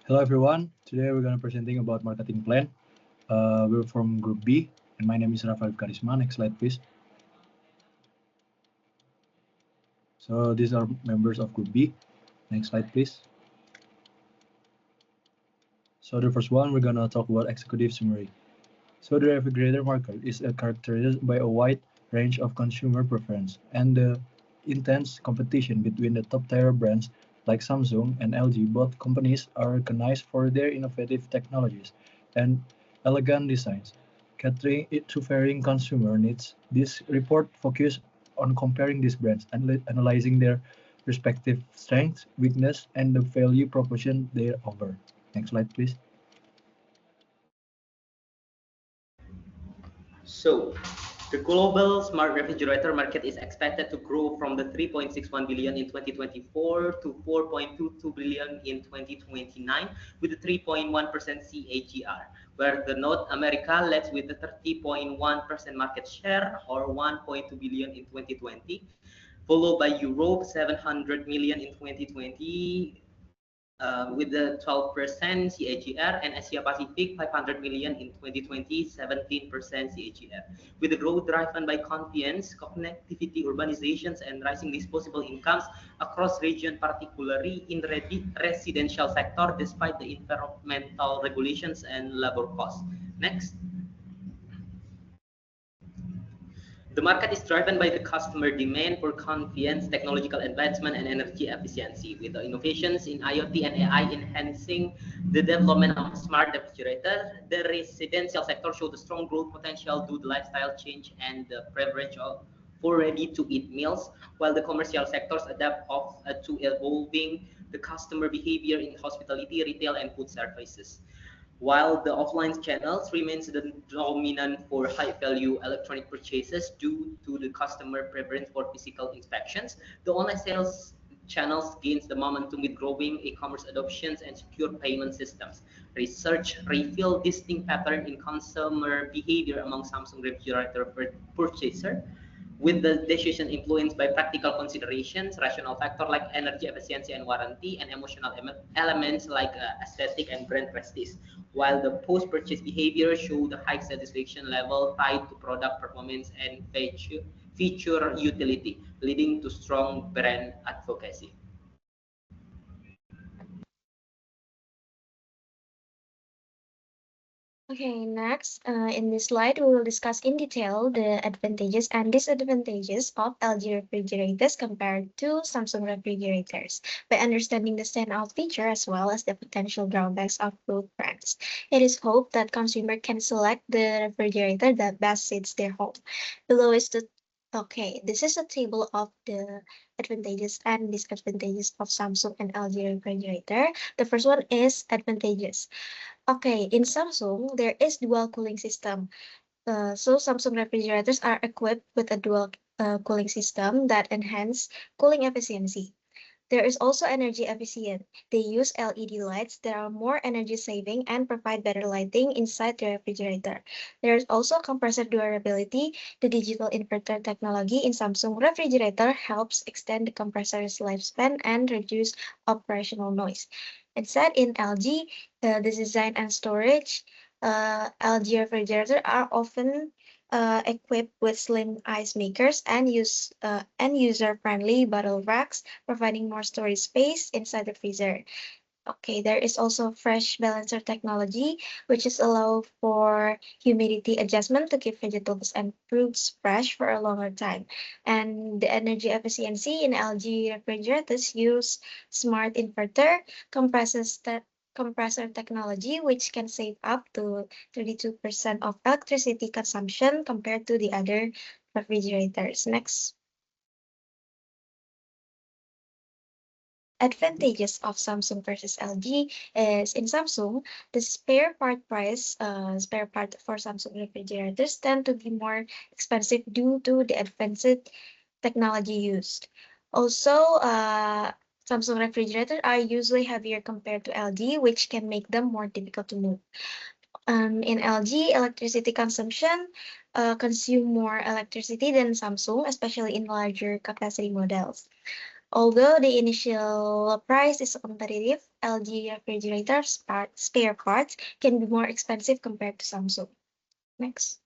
Hello everyone. Today we're going to presenting about marketing plan. We're from Group B, and my name is Rafael Karisma. Next slide, please. So these are members of Group B. Next slide, please. So the first one, we're going to talk about executive summary. So the refrigerator market is characterized by a wide range of consumer preference and the intense competition between the top-tier brands like Samsung and LG. Both companies are recognized for their innovative technologies and elegant designs, catering it to varying consumer needs. This report focuses on comparing these brands and analyzing their respective strengths, weakness, and the value proposition they offer. Next slide, please. So, the global smart refrigerator market is expected to grow from the 3.61 billion in 2024 to 4.22 billion in 2029 with a 3.1% CAGR, where the North America leads with a 30.1% market share or 1.2 billion in 2020, followed by Europe 700 million in 2020 with the 12% CAGR, and Asia Pacific 500 million in 2020, 17% CAGR. With the growth driven by convenience, connectivity, urbanizations, and rising disposable incomes across region, particularly in residential sector, despite the environmental regulations and labor costs. Next. The market is driven by the customer demand for convenience, technological advancement, and energy efficiency, with the innovations in IoT and AI enhancing the development of smart refrigerator. The residential sector showed a strong growth potential due to lifestyle change and the preference for ready-to-eat meals, while the commercial sectors adapt to evolving the customer behavior in hospitality, retail, and food services. While the offline channels remains the dominant for high-value electronic purchases due to the customer preference for physical inspections, the online sales channels gains the momentum with growing e-commerce adoptions and secure payment systems. Research revealed distinct pattern in consumer behavior among Samsung refrigerator purchaser, with the decision influenced by practical considerations, rational factors like energy efficiency and warranty, and emotional elements like aesthetic and brand prestige. While the post-purchase behavior showed a high satisfaction level tied to product performance and feature utility, leading to strong brand advocacy. Okay, next, in this slide, we will discuss in detail the advantages and disadvantages of LG refrigerators compared to Samsung refrigerators. By understanding the standout feature as well as the potential drawbacks of both brands, it is hoped that consumer can select the refrigerator that best suits their home. Below is the Okay, this is a table of the advantages and disadvantages of Samsung and LG refrigerator. The first one is advantages. Okay, in Samsung, there is dual cooling system. So Samsung refrigerators are equipped with a dual cooling system that enhance cooling efficiency. There is also energy efficient. They use LED lights that are more energy saving and provide better lighting inside the refrigerator. There is also compressor durability. The digital inverter technology in Samsung refrigerator helps extend the compressor's lifespan and reduce operational noise. Instead, in LG, the design and storage, LG refrigerators are often equipped with slim ice makers and user-friendly bottle racks, providing more storage space inside the freezer. Okay, there is also fresh balancer technology, which is allow for humidity adjustment to keep vegetables and fruits fresh for a longer time. And the energy efficiency in LG refrigerators use smart inverter, compressor technology, which can save up to 32% of electricity consumption compared to the other refrigerators. Next. Advantages of Samsung versus LG is in Samsung, the spare part for Samsung refrigerators tend to be more expensive due to the advanced technology used. Also, Samsung refrigerators are usually heavier compared to LG, which can make them more difficult to move. In LG, electricity consumption consume more electricity than Samsung, especially in larger capacity models. Although the initial price is competitive, LG refrigerator spare parts can be more expensive compared to Samsung. Next.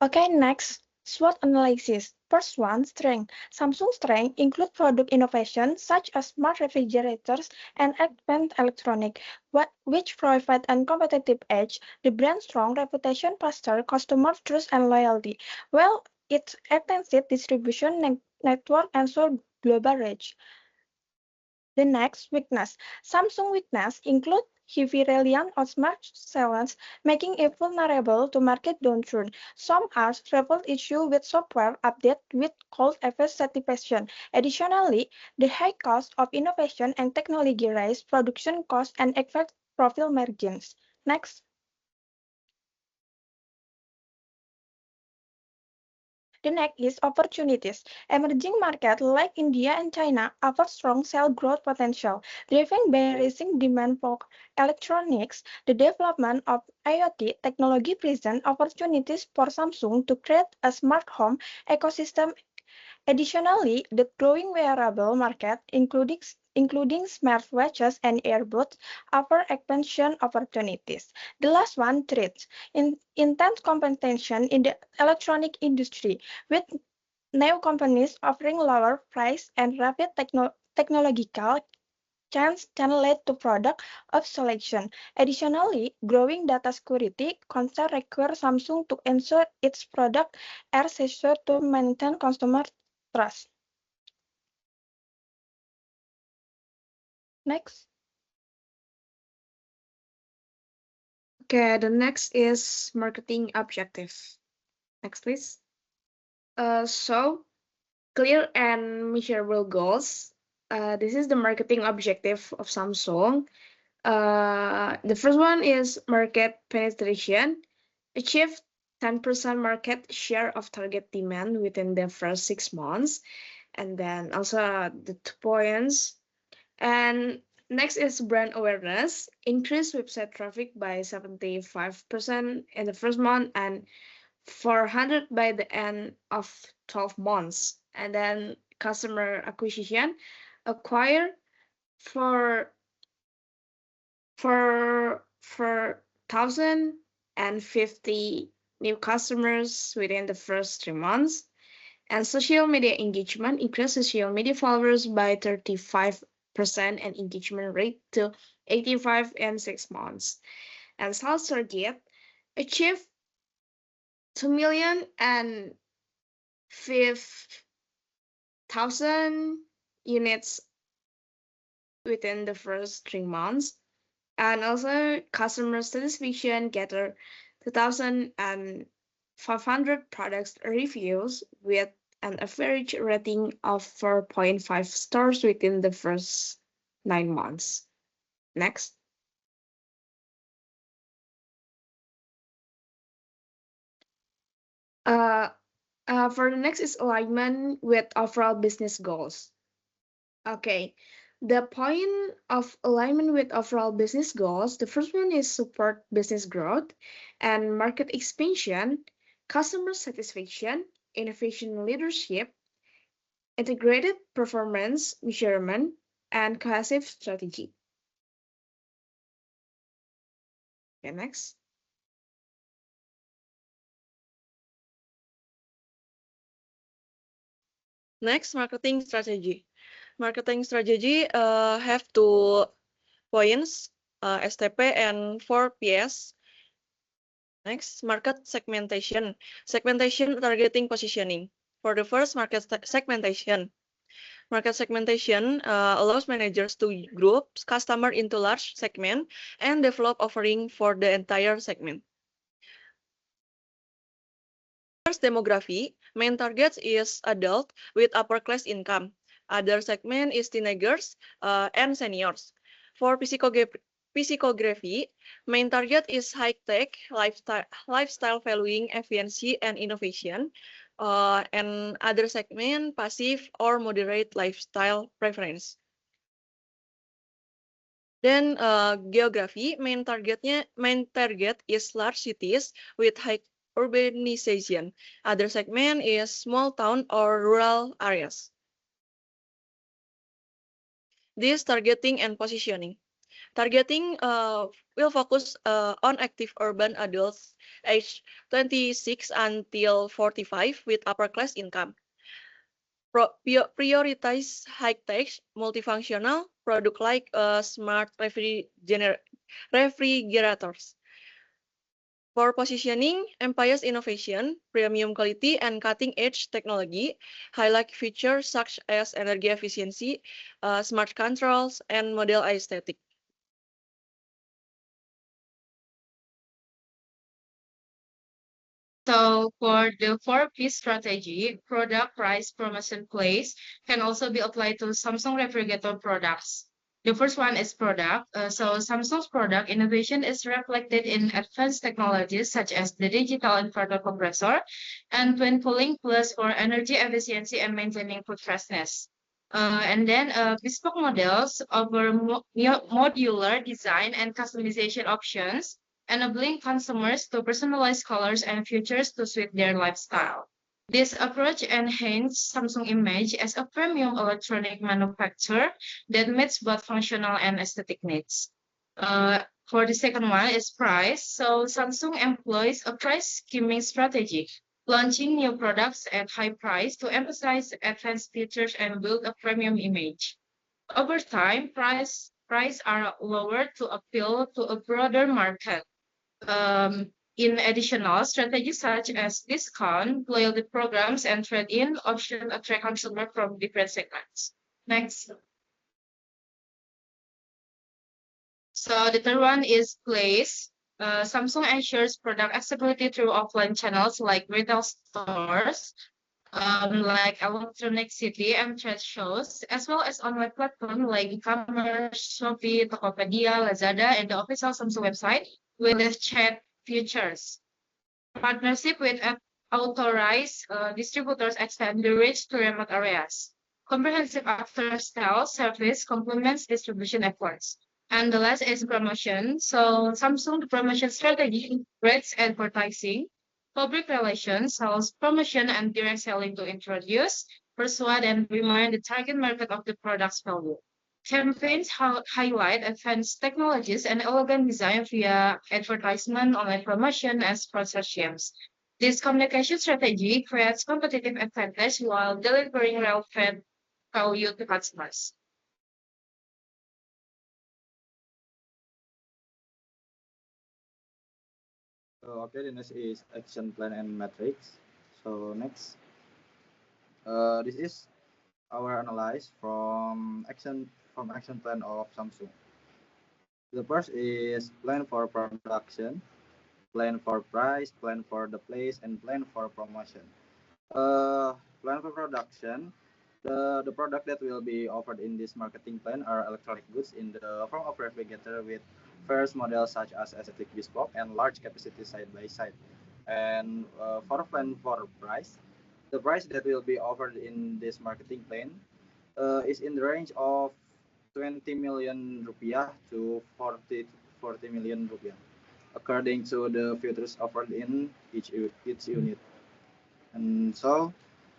Okay, next, SWOT analysis. First one, strength. Samsung strength include product innovation such as smart refrigerators and advanced electronic, which provide a competitive edge, the brand's strong reputation foster customer trust and loyalty, while its extensive distribution network ensure global reach. The next weakness. Samsung weakness include heavy reliance on smart silence, making it vulnerable to market downturn. Some are several issues with software update with cold effect satisfaction. Additionally, the high cost of innovation and technology raise production costs and affect profit margins. Next. The next is opportunities. Emerging markets like India and China offer strong sales growth potential, driven by rising demand for electronics. The development of IoT technology presents opportunities for Samsung to create a smart home ecosystem. Additionally, the growing wearable market, including smartwatches and earbuds, offer expansion opportunities. The last one, threats. Intense competition in the electronic industry, with new companies offering lower price and rapid technological change can lead to product obsolescence. Additionally, growing data security concerns require Samsung to ensure its products are secure to maintain customer trust. Next. Okay, the next is marketing objective. Next, please. So clear and measurable goals. This is the marketing objective of Samsung. The first one is market penetration. Achieve 10% market share of target demand within the first 6 months. And then also the 2 points. And next is brand awareness. Increase website traffic by 75% in the first month and 400 by the end of 12 months. And then customer acquisition, acquire for 1,050 new customers within the first 3 months. And social media engagement, increase social media followers by 35% and engagement rate to 85 in 6 months. And sales target, achieve 2,005,000 units within the first 3 months. And also customer satisfaction, gather 2,500 products reviews with an average rating of 4.5 stars within the first 9 months. Next. For the next is alignment with overall business goals. Okay, the point of alignment with overall business goals, the first one is support business growth and market expansion, customer satisfaction, innovation leadership, integrated performance measurement, and cohesive strategy. Okay, next. Next, marketing strategy. Marketing strategy have 2 points, STP and 4 PS. Next, market segmentation. Segmentation targeting positioning. For the first, market segmentation. Market segmentation allows managers to group customer into large segment and develop offering for the entire segment. First, demography. Main target is adult with upper class income. Other segment is teenagers and seniors. For psychography, main target is high-tech lifestyle valuing efficiency and innovation. And other segment, passive or moderate lifestyle preference. Then geography, main target is large cities with high urbanization. Other segment is small town or rural areas. This targeting and positioning. Targeting will focus on active urban adults aged 26 until 45 with upper class income. Prioritize high-tech, multifunctional product like smart refrigerators. For positioning, emphasize innovation, premium quality, and cutting-edge technology, highlight features such as energy efficiency, smart controls, and model aesthetic. So for the 4P strategy, product, price, promotion, place can also be applied to Samsung refrigerator products. The first one is product. So Samsung's product innovation is reflected in advanced technologies such as the digital inverter compressor and twin cooling plus for energy efficiency and maintaining food freshness. And then bespoke models offer modular design and customization options, enabling consumers to personalize colors and features to suit their lifestyle. This approach enhances Samsung image as a premium electronic manufacturer that meets both functional and aesthetic needs. For the second one is price. So Samsung employs a price skimming strategy, launching new products at high price to emphasize advanced features and build a premium image. Over time, price are lowered to appeal to a broader market. In additional strategies such as discount, loyalty programs, and trade-in options attract consumers from different segments. Next. So the third one is place. Samsung ensures product accessibility through offline channels like retail stores, like Electronic City and trade shows, as well as online platforms like e-commerce, Shopee, Tokopedia, Lazada, and the official Samsung website with the chat features. Partnership with authorized distributors extend the reach to remote areas. Comprehensive after-sales service complements distribution efforts. And the last is promotion. So Samsung promotion strategy integrates advertising, public relations, sales promotion, and direct selling to introduce, persuade, and remind the target market of the product's value. Campaigns highlight advanced technologies and elegant design via advertisement, online promotion, and sponsorships. This communication strategy creates competitive advantage while delivering relevant value to customers. Okay, the next is action plan and metrics. So next, this is our analysis from action plan of Samsung. The first is plan for production, plan for price, plan for the place, and plan for promotion. Plan for production. The product that will be offered in this marketing plan are electronic goods in the form of refrigerator with various models such as aesthetic bespoke and large capacity side by side. And for plan for price, the price that will be offered in this marketing plan is in the range of 20 million rupiah to 40 million rupiah, according to the features offered in each unit. And so,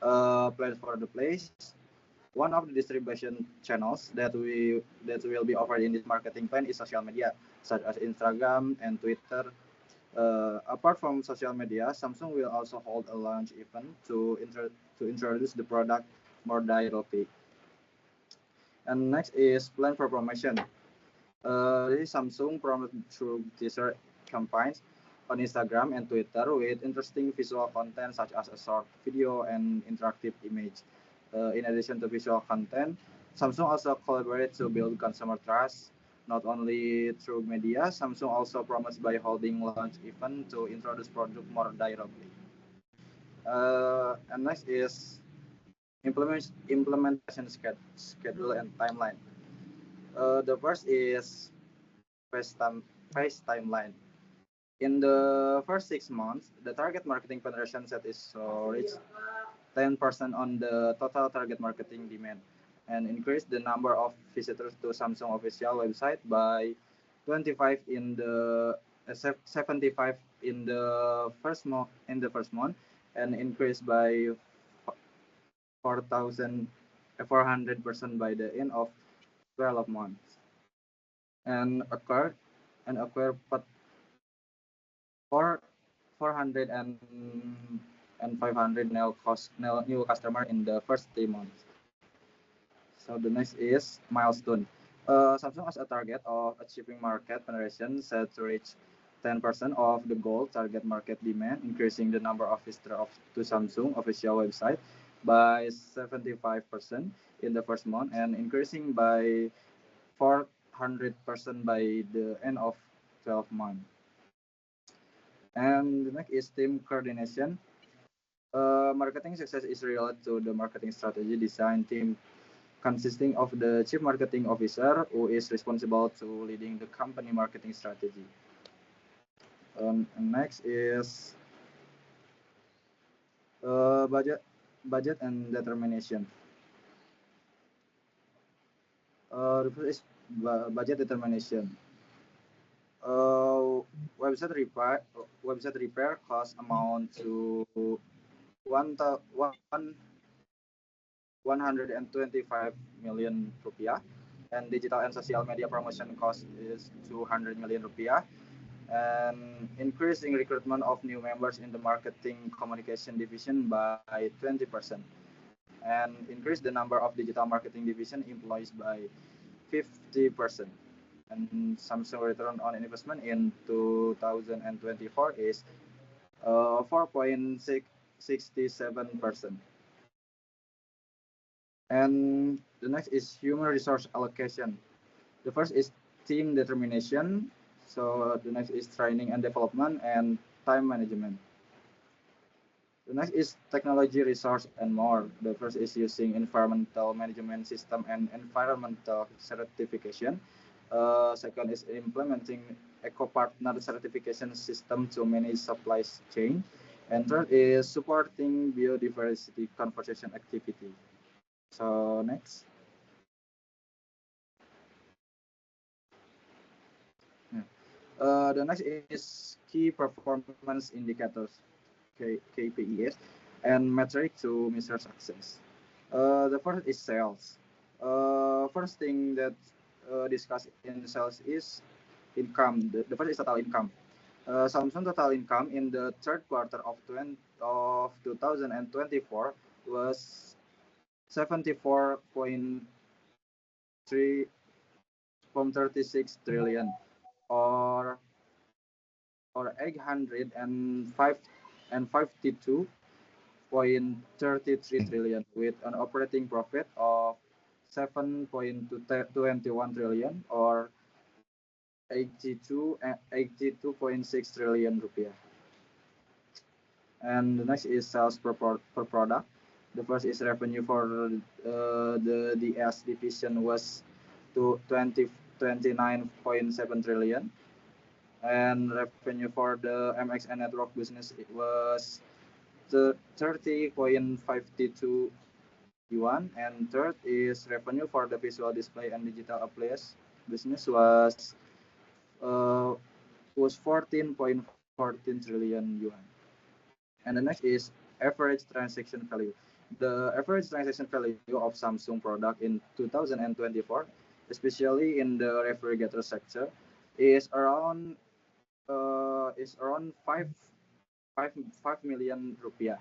plan for the place. One of the distribution channels that will be offered in this marketing plan is social media, such as Instagram and Twitter. Apart from social media, Samsung will also hold a launch event to introduce the product more directly. And next is plan for promotion. This is Samsung promote through teaser campaigns on Instagram and Twitter with interesting visual content such as a short video and interactive image. In addition to visual content, Samsung also collaborates to build consumer trust. Not only through media, Samsung also promotes by holding launch event to introduce product more directly. And next is implementation schedule and timeline. The first is phase timeline. In the first 6 months, the target marketing penetration set is reach 10% on the total target marketing demand and increase the number of visitors to Samsung official website by 25 in the 75 in the first month and increase by 4,400% by the end of 12 months and acquired for 400 and 500 new customer in the first 3 months. So the next is milestone. Samsung has a target of achieving market penetration set to reach 10% of the goal target market demand, increasing the number of visitors to Samsung official website by 75% in the first month and increasing by 400% by the end of 12 months. And the next is team coordination. Marketing success is related to the marketing strategy design team consisting of the chief marketing officer who is responsible to leading the company marketing strategy. And next is budget and determination. The first is budget determination. Website repair cost amount to 125 million rupiah, and digital and social media promotion cost is 200 million rupiah, and increasing recruitment of new members in the marketing communication division by 20%, and increase the number of digital marketing division employees by 50%. And Samsung return on investment in 2024 is 4.67%. And the next is human resource allocation. The first is team determination. So the next is training and development and time management. The next is technology, resource, and more. The first is using environmental management system and environmental certification. Second is implementing eco-partner certification system to manage supply chain. And third is supporting biodiversity conservation activity. So next. The next is key performance indicators, KPIs, and metric to measure success. The first is sales. First thing that discussed in sales is income. The first is total income. Samsung total income in the third quarter of 2024 was 74.36 trillion, or 852.33 trillion, with an operating profit of 7.21 trillion, or 82.6 trillion rupiah. And the next is sales per product. The first is revenue for the DS division was to 29.7 trillion, and revenue for the MX and network business it was 30.52 yuan, and third is revenue for the visual display and digital appliance business was 14.14 trillion yuan. And the next is average transaction value. The average transaction value of Samsung product in 2024, especially in the refrigerator sector, is around 5 million rupiah.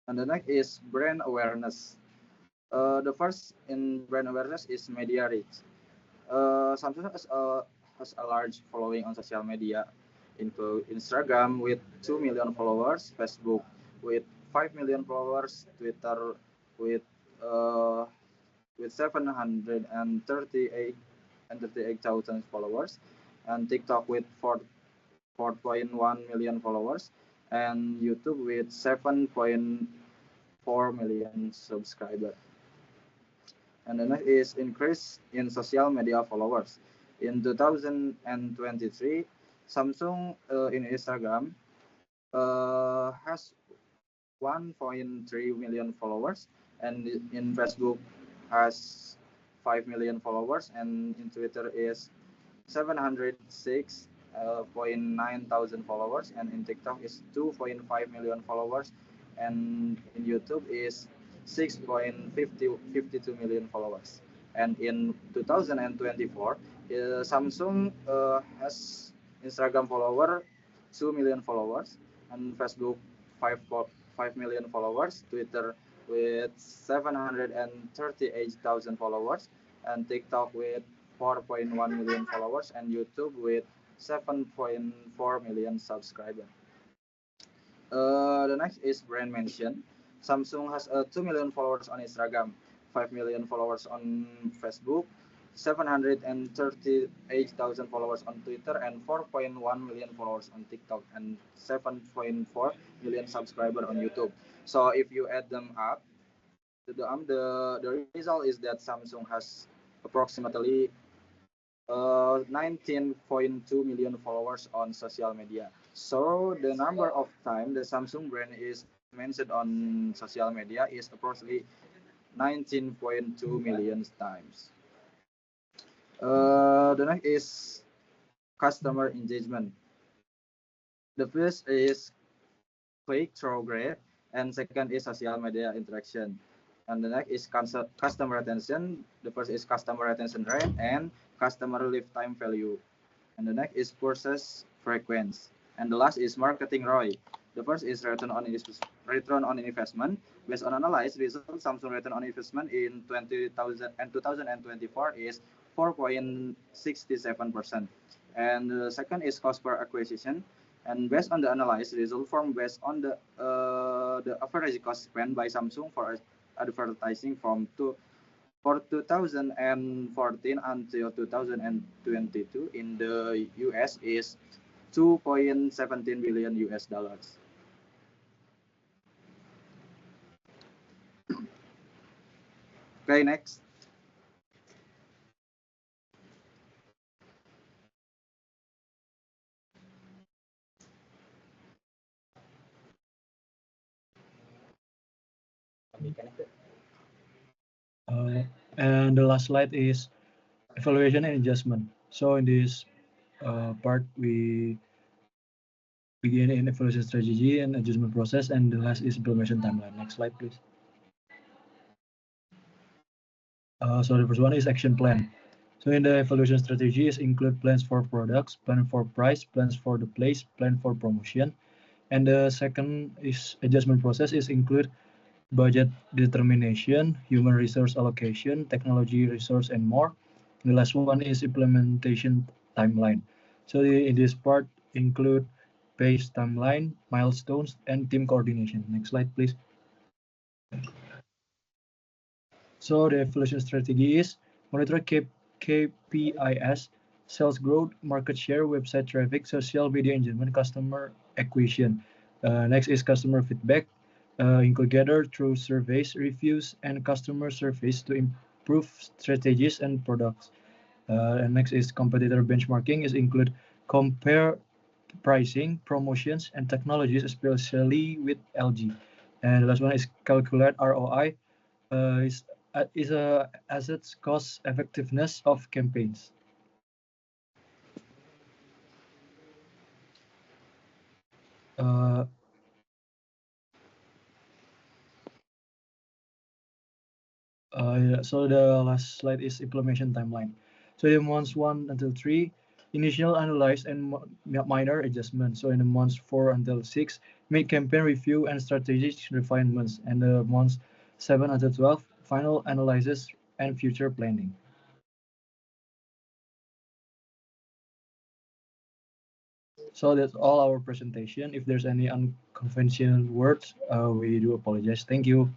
And the next is brand awareness. The first in brand awareness is media reach. Samsung has a large following on social media, include Instagram with 2 million followers, Facebook with 5 million followers, Twitter with 738,000 followers, and TikTok with 4.1 million followers, and YouTube with 7.4 million subscribers. And the next is increase in social media followers. In 2023, Samsung in Instagram has 1.3 million followers, and in Facebook has 5 million followers, and in Twitter is 706.9 thousand followers, and in TikTok is 2.5 million followers, and in YouTube is 6.52 million followers. And in 2024, Samsung has Instagram follower 2 million followers, and Facebook 5 million followers, Twitter with 738,000 followers, and TikTok with 4.1 million followers, and YouTube with 7.4 million subscribers. The next is brand mention. Samsung has 2 million followers on Instagram, 5 million followers on Facebook, 738,000 followers on Twitter, and 4.1 million followers on TikTok, and 7.4 million subscribers on YouTube. So if you add them up, the result is that Samsung has approximately 19.2 million followers on social media. So the number of time the Samsung brand is mentioned on social media is approximately 19.2 million times. The next is customer engagement. The first is click-through rate, and second is social media interaction. And the next is customer retention. The first is customer retention rate and customer lifetime value. And the next is purchase frequency. And the last is marketing ROI. The first is return on investment. Based on analyzed results, Samsung return on investment in 2024 is 4.67%. And the second is cost per acquisition. And based on the analyzed result form, based on the average cost spent by Samsung for advertising for 2014 until 2022 in the US is 2.17 billion US dollars. Okay, next. And the last slide is evaluation and adjustment. So in this part, we begin in evaluation strategy and adjustment process, and the last is implementation timeline. Next slide, please. So the first one is action plan. So in the evaluation strategies include plans for products, plan for price, plans for the place, plan for promotion. And the second is adjustment process is include budget determination, human resource allocation, technology resource, and more. The last one is implementation timeline. So in this part include phase timeline, milestones, and team coordination. Next slide, please. So the evaluation strategy is monitor KPIs, sales growth, market share, website traffic, social media engagement, customer acquisition. Next is customer feedback. Include gather through surveys, reviews, and customer surveys to improve strategies and products. And next is competitor benchmarking is include compare pricing, promotions, and technologies, especially with LG. And the last one is calculate ROI. Is a assets cost effectiveness of campaigns. So the last slide is implementation timeline. So in months 1 until 3, initial analyze and minor adjustments. So in the months 4 until 6, mid campaign review and strategic refinements. And the months 7 until 12, final analysis and future planning. So that's all our presentation. If there's any unconventional words, we do apologize. Thank you.